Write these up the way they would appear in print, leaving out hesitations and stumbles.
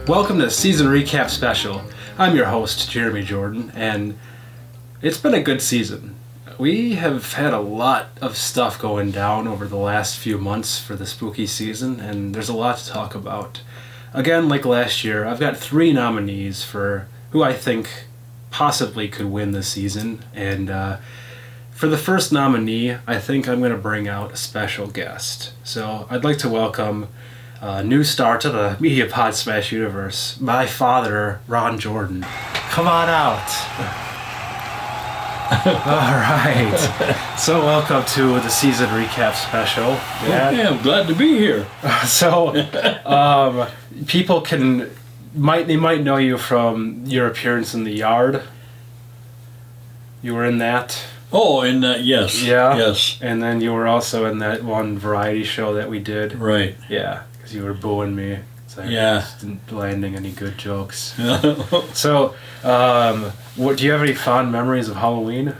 Welcome to the season recap special. I'm your host, Jeremy Jordan, and it's been a good season. We have had a lot of stuff going down over the last few months for the spooky season, and there's a lot to talk about. Again, like last year, I've got 3 nominees for who I think possibly could win this season, and for the first nominee, I think I'm going to bring out a special guest. So I'd like to welcome a new star to the Media Pod Smash universe, my father, Ron Jordan. Come on out. All right. So welcome to the season recap special. Dad. Yeah, I'm glad to be here. So people might know you from your appearance in The Yard. You were in that. Oh, in that, yes. Yeah. Yes. And then you were also in that one variety show that we did. Right. Yeah, because you were booing me. So Yeah. I wasn't landing any good jokes. So, do you have any fond memories of Halloween?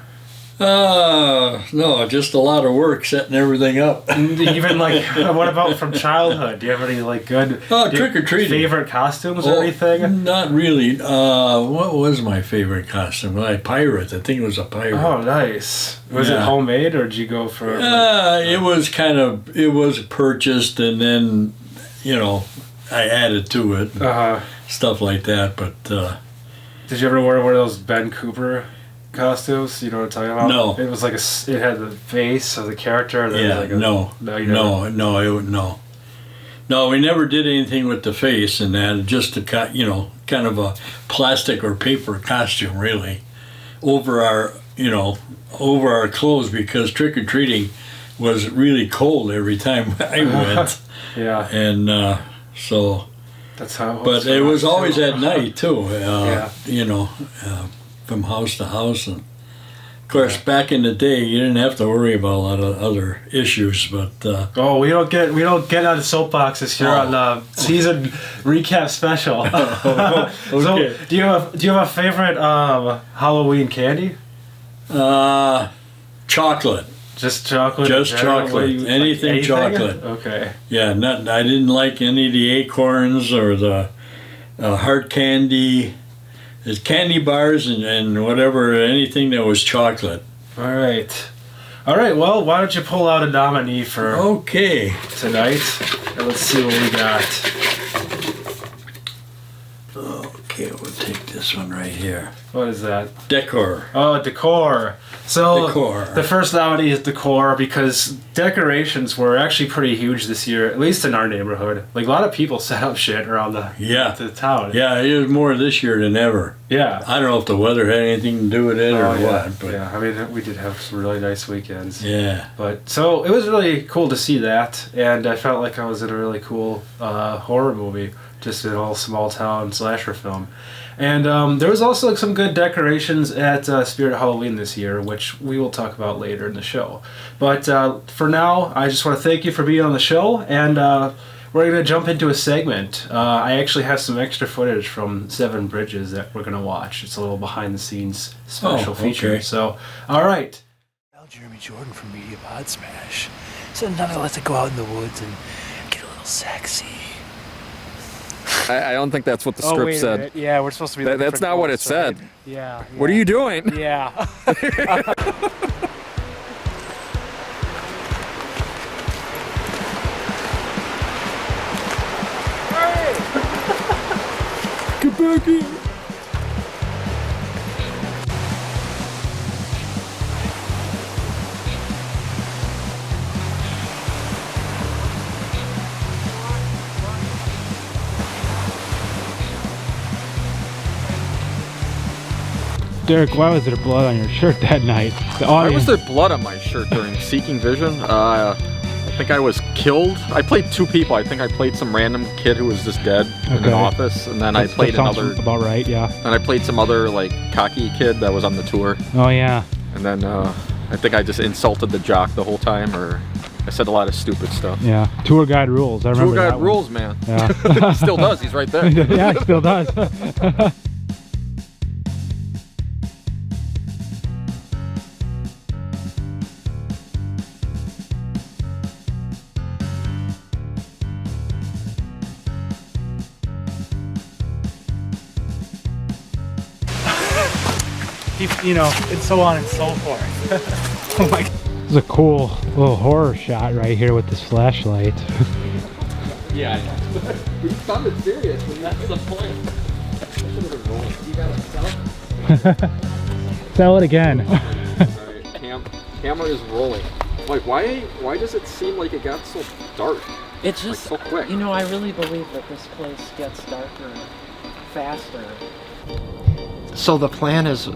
No, just a lot of work setting everything up. Even what about from childhood? Do you have any good trick-or-treating. Favorite costumes or anything? Not really. What was my favorite costume? Pirate. I think it was a pirate. Oh, nice. Was it homemade or did you go for... It was purchased and then, I added to it. Stuff like that, but... Did you ever wear one of those Ben Cooper costumes? You know what I'm talking about? No. It was it had the face of the character. No, we never did anything with the face and that. Just kind of a plastic or paper costume, really, over our clothes, because trick or treating was really cold every time I went. Yeah. And so. That's how. But it was always at night too. From house to house, and of course, back in the day, you didn't have to worry about a lot of other issues. But we don't get on soapboxes here on the season recap special. Okay. So, do you have a favorite Halloween candy? Chocolate. Just chocolate. Just chocolate. Anything chocolate. Okay. Yeah, I didn't like any of the acorns or the hard candy. There's candy bars and whatever, anything that was chocolate. All right. Well, why don't you pull out a nominee for tonight? And let's see what we got. Okay, we'll take this one right here. What is that? Decor. Oh, Decor. So Decor. The first nominee is Decor because decorations were actually pretty huge this year, at least in our neighborhood. A lot of people set up shit around the town. Yeah, it was more this year than ever. Yeah. I don't know if the weather had anything to do with it or what. But yeah, I mean, we did have some really nice weekends. Yeah. But so it was really cool to see that, and I felt like I was in a really cool horror movie, just an all small town slasher film. And there was also some good decorations at Spirit Halloween this year, which we will talk about later in the show. But for now, I just want to thank you for being on the show, and we're going to jump into a segment. I actually have some extra footage from Seven Bridges that we're going to watch. It's a little behind-the-scenes special feature. So, all right. Well, Jeremy Jordan from Media Pod Smash. So none of us to go out in the woods and get a little sexy. I don't think that's what the script said. Yeah, we're supposed to be. That's not what it said. Yeah. What are you doing? Yeah. Get back in. Derek, why was there blood on your shirt that night? Why was there blood on my shirt during Seeking Vision? I think I was killed. I played 2 people. I think I played some random kid who was just dead in an office, and then I played another. About right, yeah. And I played some other cocky kid that was on the tour. Oh yeah. And then I think I just insulted the jock the whole time, or I said a lot of stupid stuff. Yeah. Tour guide rules. I remember Tour that guide one. rules, man. Yeah. He still does. He's right there. Yeah, he still does. and so on and so forth. Oh my. This is a cool little horror shot right here with this flashlight. Yeah, I know. You sounded serious, and that's the point. I should have been rolling. You gotta sell? Sell it again. Alright, camera is rolling. Like, why does it seem like it got so dark? It's just, like, so quick. You know, I really believe that this place gets darker faster. So the plan is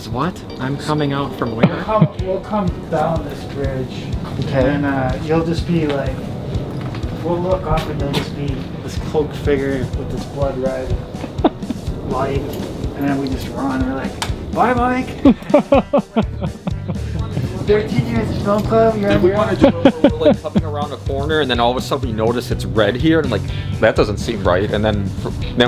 what? I'm coming out from where? We'll come down this bridge, and you'll just be like, we'll look up and there'll just be this cloaked figure with this blood red light, and then we just run. We're like, bye, Mike. 13 years of film club. You're Did we want to do it where we're like coming around a corner and then all of a sudden we notice it's red here and like that doesn't seem right, and then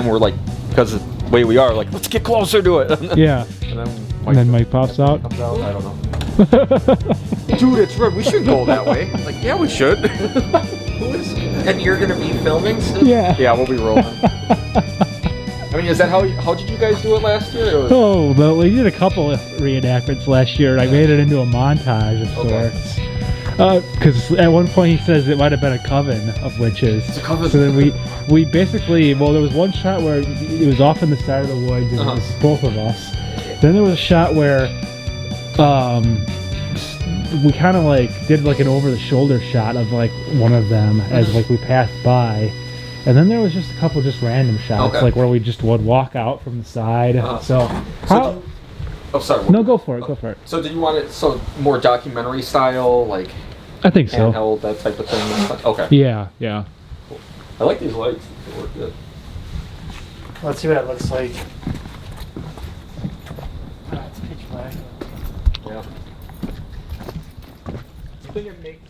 we're like, because the way we are, like, let's get closer to it. Yeah. And then Mike pops out. comes out. I don't know. Dude, it's red. We should go that way. Like, yeah, we should. And you're gonna be filming still? Yeah. Yeah, we'll be rolling. I mean, is that how did you guys do it last year? Oh, but we did a couple of reenactments last year, and I made it into a montage of sorts. Because at one point he says it might have been a coven of witches. It's a coven. So then we basically, well, there was one shot where it was off in the side of the woods, and it was both of us. Then there was a shot where we kind of like did like an over-the-shoulder shot of like one of them as like we passed by. And then there was just a couple just random shots, like where we just would walk out from the side. Oh, sorry. No, go for it. Go for it. So did you want it more documentary style, like I think so. handheld, that type of thing? Okay. Yeah, yeah. Cool. I like these lights. They work good. Let's see what it looks like. It's pitch black. Yeah. I think it makes.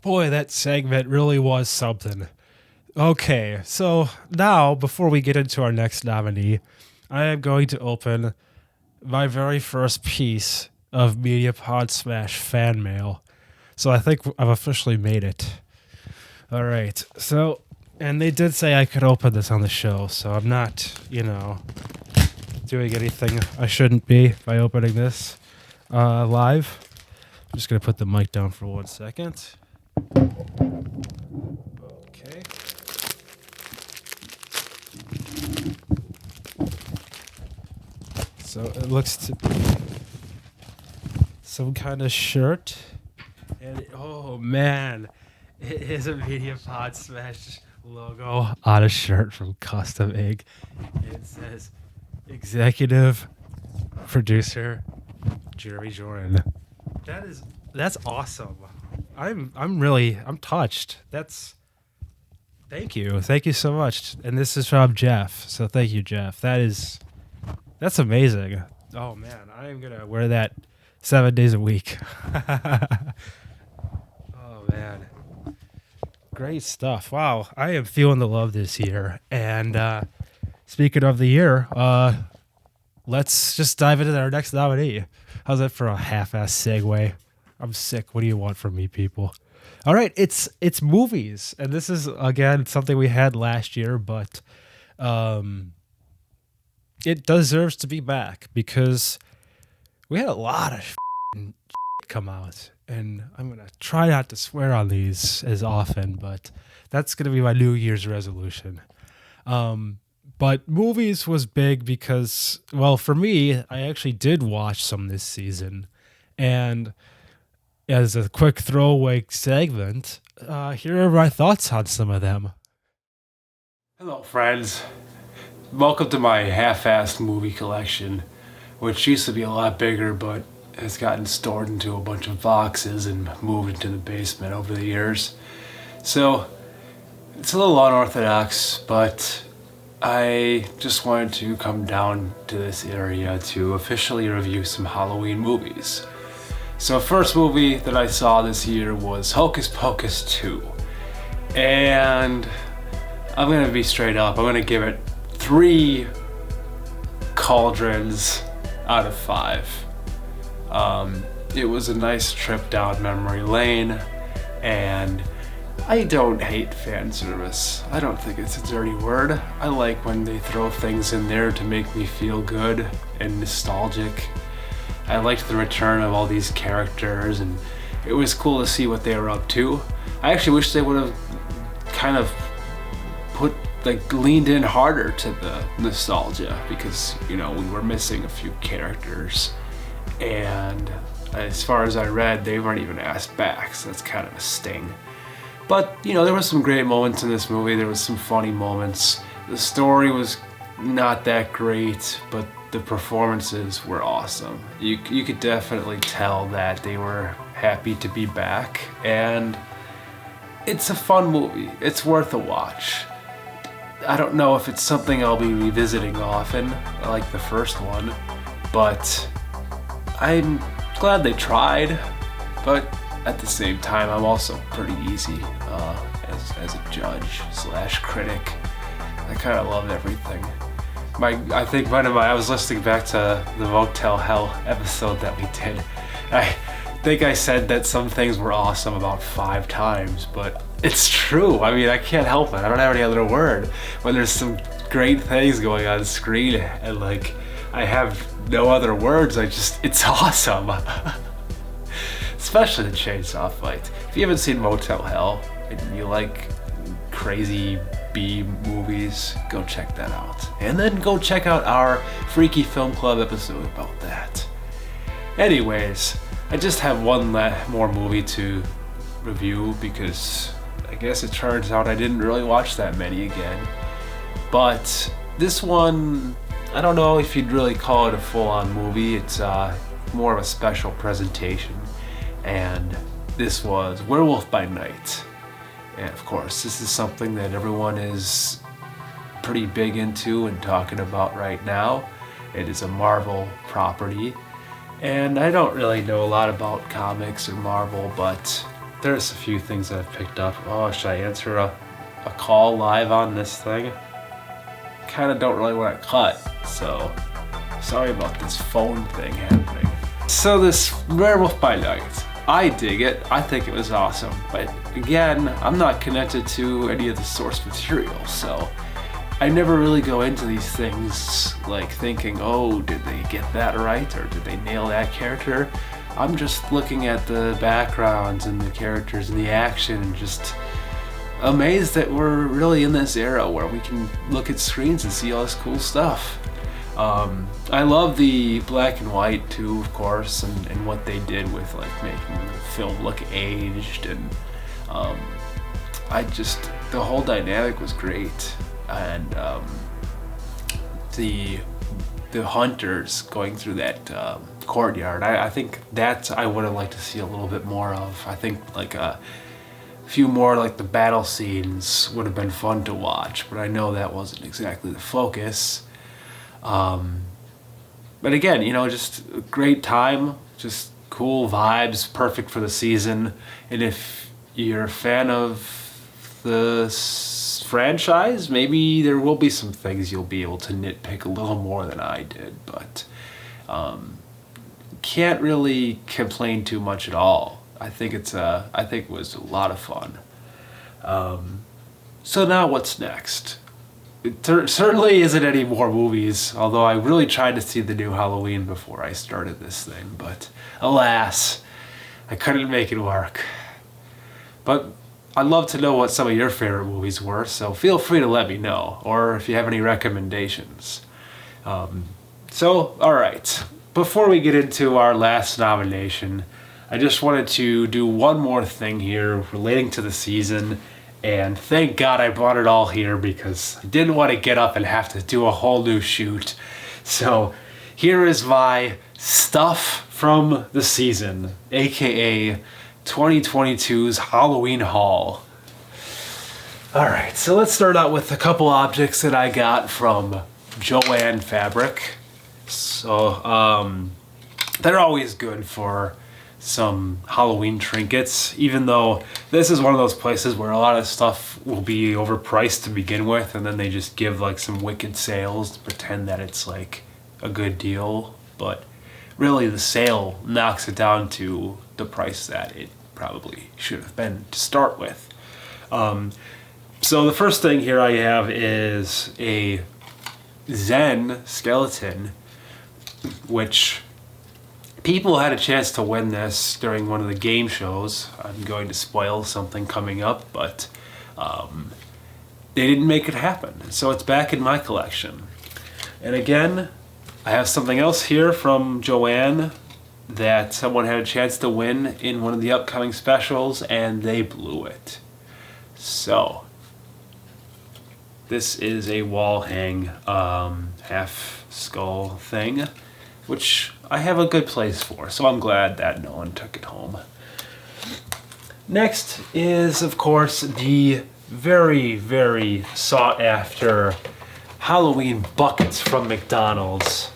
Boy, that segment really was something. Okay, so now, before we get into our next nominee, I am going to open my very first piece of Media Pod Smash fan mail. So I think I've officially made it. All right, so, and they did say I could open this on the show, so I'm not, doing anything I shouldn't be by opening this live. I'm just going to put the mic down for 1 second. Okay. So it looks to be some kind of shirt. And oh man, it is a Media Pod Smash logo on a shirt from Custom Ink. It says executive producer Jeremy Jordan. That's awesome. I'm touched. Thank you so much. And this is from Jeff. So thank you, Jeff. That's amazing. Oh man, I am gonna wear that 7 days a week. Oh man, great stuff. Wow, I am feeling the love this year. And speaking of the year, let's just dive into our next nominee. How's that for a half-ass segue? I'm sick. What do you want from me, people? All right, it's movies, and this is again something we had last year, but it deserves to be back because we had a lot of come out, and I'm gonna try not to swear on these as often, but that's gonna be my New Year's resolution. But movies was big because, well, for me, I actually did watch some this season, and as a quick throwaway segment, here are my thoughts on some of them. Hello, friends. Welcome to my half-assed movie collection, which used to be a lot bigger, but has gotten stored into a bunch of boxes and moved into the basement over the years. So, it's a little unorthodox, but I just wanted to come down to this area to officially review some Halloween movies. So, first movie that I saw this year was Hocus Pocus 2. And I'm gonna be straight up, I'm gonna give it 3 cauldrons out of 5. It was a nice trip down memory lane, and I don't hate fan service. I don't think it's a dirty word. I like when they throw things in there to make me feel good and nostalgic. I liked the return of all these characters, and it was cool to see what they were up to. I actually wish they would have kind of leaned in harder to the nostalgia, because, you know, we were missing a few characters, and as far as I read, they weren't even asked back, so that's kind of a sting. But, you know, there was some great moments in this movie. There was some funny moments. The story was not that great, but the performances were awesome. You could definitely tell that they were happy to be back, and it's a fun movie. It's worth a watch. I don't know if it's something I'll be revisiting often, like the first one, but I'm glad they tried. But at the same time, I'm also pretty easy as a judge / critic. I kind of love everything. I was listening back to the Motel Hell episode that we did. I think I said that some things were awesome about 5 times, but it's true. I mean, I can't help it. I don't have any other word. When there's some great things going on screen and like I have no other words, it's awesome. Especially the chainsaw fight. If you haven't seen Motel Hell and you like crazy B movies, go check that out. And then go check out our Freaky Film Club episode about that. Anyways, I just have one more movie to review, because I guess it turns out I didn't really watch that many again. But this one, I don't know if you'd really call it a full-on movie. It's more of a special presentation. And this was Werewolf by Night. And of course, this is something that everyone is pretty big into and talking about right now. It is a Marvel property. And I don't really know a lot about comics or Marvel, but there's a few things I've picked up. Oh, should I answer a call live on this thing? Kind of don't really want to cut, so sorry about this phone thing happening. So this Werewolf by Night, I dig it. I think it was awesome. But again, I'm not connected to any of the source material, so I never really go into these things like thinking, oh, did they get that right, or did they nail that character? I'm just looking at the backgrounds and the characters and the action, and just amazed that we're really in this era where we can look at screens and see all this cool stuff. I love the black and white too, of course, and what they did with like making the film look aged, and the whole dynamic was great. And the hunters going through that courtyard, I think that I would have liked to see a little bit more of. I think like a few more like the battle scenes would have been fun to watch, but I know that wasn't exactly the focus. But again, you know, just a great time, just cool vibes, perfect for the season. And if you're a fan of the franchise, maybe there will be some things you'll be able to nitpick a little more than I did, but can't really complain too much at all. I think it was a lot of fun. So now what's next? It certainly isn't any more movies, although I really tried to see the new Halloween before I started this thing, but alas, I couldn't make it work. But I'd love to know what some of your favorite movies were, so feel free to let me know, or if you have any recommendations. Alright, before we get into our last nomination, I just wanted to do one more thing here relating to the season, and thank God I brought it all here, because I didn't want to get up and have to do a whole new shoot. So here is my stuff from the season, aka 2022's Halloween haul. Alright, so let's start out with a couple objects that I got from Joann Fabric. So they're always good for some Halloween trinkets, even though this is one of those places where a lot of stuff will be overpriced to begin with, and then they just give like some wicked sales to pretend that it's like a good deal, but really the sale knocks it down to the price that it probably should have been to start with. So the first thing here I have is a Zen skeleton, which people had a chance to win this during one of the game shows. I'm going to spoil something coming up, but they didn't make it happen. So it's back in my collection. And again, I have something else here from Joanne that someone had a chance to win in one of the upcoming specials, and they blew it. So this is a wall hang half skull thing, which I have a good place for, so I'm glad that no one took it home. Next is, of course, the very, very sought after Halloween buckets from McDonald's.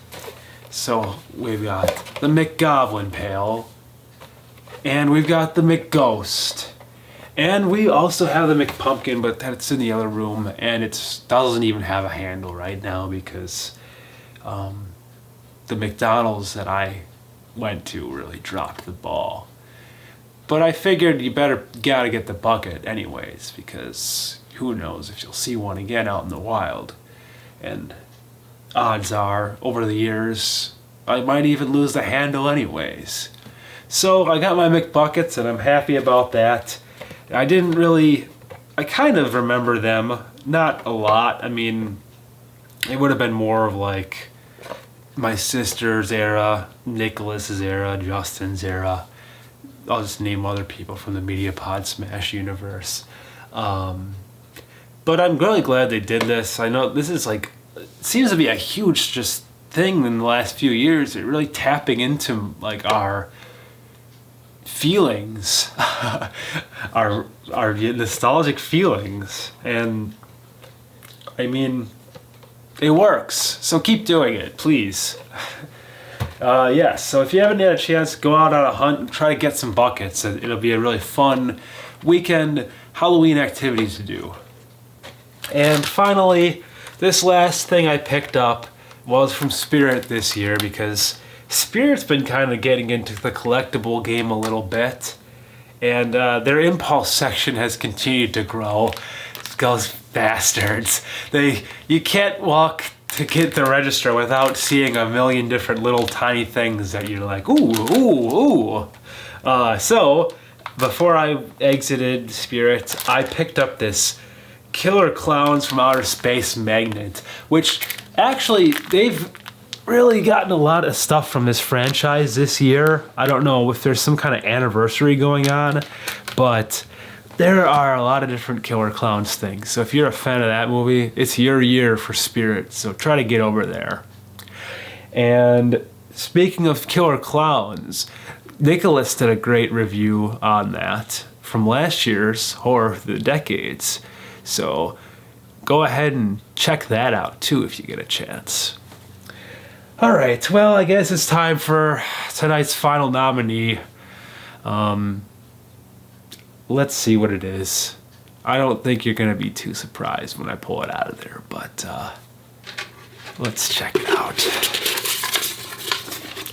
So we've got the McGoblin pail, and we've got the McGhost, and we also have the McPumpkin, but that's in the other room, and it doesn't even have a handle right now because the McDonald's that I went to really dropped the ball. But I figured you gotta get the bucket anyways, because who knows if you'll see one again out in the wild. And odds are, over the years, I might even lose the handle anyways. So I got my McBuckets, and I'm happy about that. I kind of remember them, not a lot. I mean, it would have been more of like my sister's era, Nicholas's era, Justin's era. I'll just name other people from the MediaPod Smash universe. But I'm really glad they did this. I know this is like, it seems to be a huge just thing in the last few years. They're really tapping into like our feelings, our nostalgic feelings, and I mean, it works. So keep doing it, please. Yes, so if you haven't had a chance, go out on a hunt and try to get some buckets. It'll be a really fun weekend Halloween activity to do. And finally, this last thing I picked up was from Spirit this year, because Spirit's been kind of getting into the collectible game a little bit, and their impulse section has continued to grow. Those bastards. You can't walk to get the register without seeing a million different little tiny things that you're like, ooh, ooh, ooh. So, before I exited Spirit, I picked up this Killer Clowns from Outer Space magnet, which actually, they've really gotten a lot of stuff from this franchise this year. I don't know if there's some kind of anniversary going on, but there are a lot of different Killer Clowns things. So if you're a fan of that movie, it's your year for Spirit, so try to get over there. And speaking of Killer Clowns, Nicholas did a great review on that from last year's Horror of the Decades. So go ahead and check that out too if you get a chance. Alright, well, I guess it's time for tonight's final nominee. Let's see what it is. I don't think you're going to be too surprised when I pull it out of there, but let's check it out.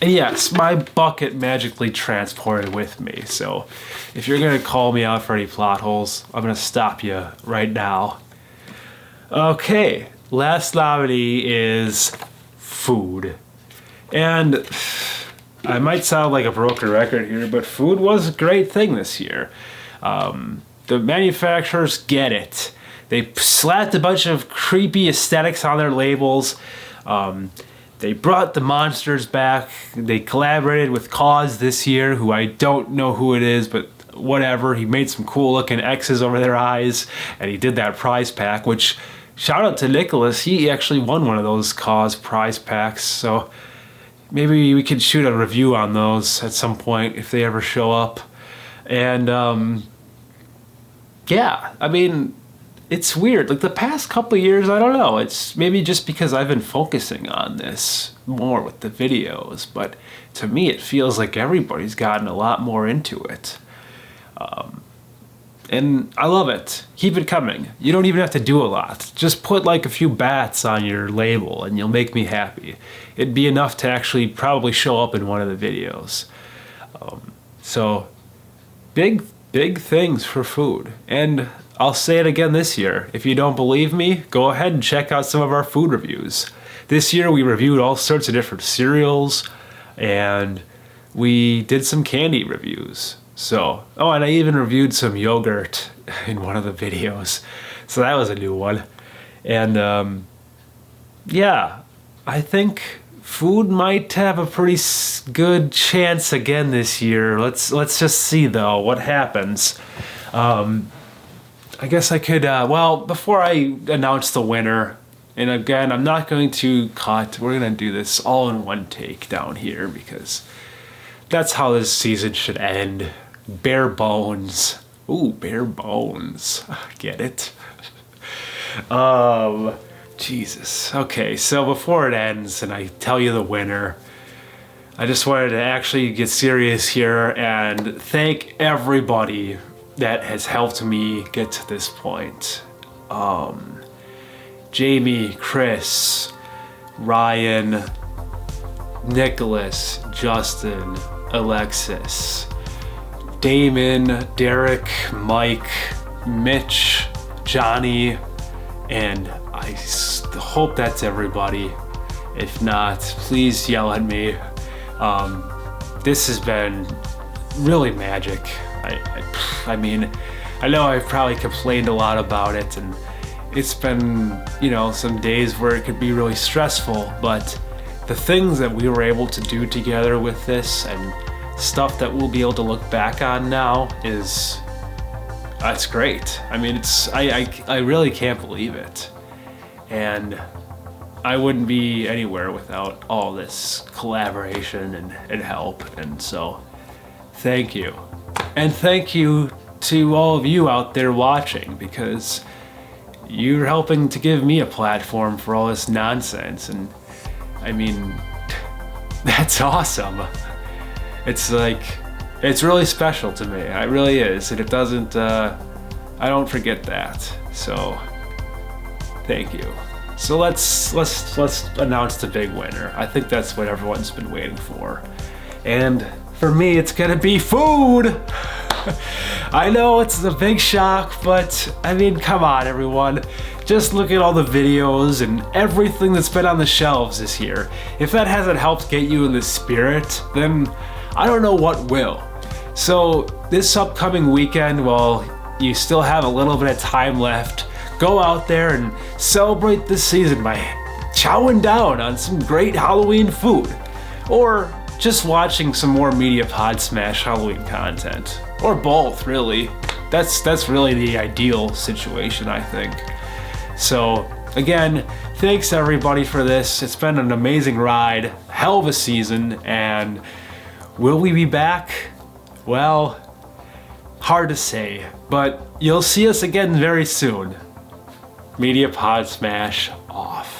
And yes, my bucket magically transported with me, so if you're going to call me out for any plot holes, I'm going to stop you right now. Okay, last nominee is food. And I might sound like a broken record here, but food was a great thing this year. The manufacturers get it. They slapped a bunch of creepy aesthetics on their labels. They brought the monsters back. They collaborated with Cause this year, who I don't know who it is, but whatever. He made some cool looking X's over their eyes, and he did that prize pack, which, shout out to Nicholas, he actually won one of those Cause prize packs, so maybe we could shoot a review on those at some point if they ever show up. And yeah, I mean, it's weird. Like the past couple of years, I don't know. It's maybe just because I've been focusing on this more with the videos, but to me it feels like everybody's gotten a lot more into it. And I love it. Keep it coming. You don't even have to do a lot. Just put like a few bats on your label and you'll make me happy. It'd be enough to actually probably show up in one of the videos. So big things for food. And I'll say it again this year. If you don't believe me, go ahead and check out some of our food reviews. This year we reviewed all sorts of different cereals, and we did some candy reviews. So, oh, and I even reviewed some yogurt in one of the videos. So that was a new one. And yeah, I think food might have a pretty good chance again this year. Let's just see though what happens. I guess I could, well, before I announce the winner, and again, I'm not going to cut, we're going to do this all in one take down here because that's how this season should end. Bare bones. Ooh, bare bones. Get it? Jesus. Okay, so before it ends and I tell you the winner, I just wanted to actually get serious here and thank everybody that has helped me get to this point. Jamie, Chris, Ryan, Nicholas, Justin, Alexis, Damon, Derek, Mike, Mitch, Johnny, and I hope that's everybody. If not, please yell at me. This has been really magic. I mean, I know I've probably complained a lot about it, and it's been, you know, some days where it could be really stressful, but the things that we were able to do together with this and stuff that we'll be able to look back on now is, it's great. I mean, I really can't believe it. And I wouldn't be anywhere without all this collaboration and help, and so thank you. And thank you to all of you out there watching, because you're helping to give me a platform for all this nonsense, and I mean, that's awesome. It's like, it's really special to me. It really is, and it doesn't, I don't forget that. So, thank you. So let's announce the big winner. I think that's what everyone's been waiting for. And for me, it's gonna be food! I know it's a big shock, but I mean, come on everyone. Just look at all the videos and everything that's been on the shelves this year. If that hasn't helped get you in the spirit, then I don't know what will. So this upcoming weekend, while you still have a little bit of time left, go out there and celebrate this season by chowing down on some great Halloween food. Or just watching some more Media Pod Smash Halloween content. Or both, really. That's really the ideal situation, I think. So, again, thanks everybody for this. It's been an amazing ride, hell of a season, and will we be back? Well, hard to say, but you'll see us again very soon. Media Pod Smash off.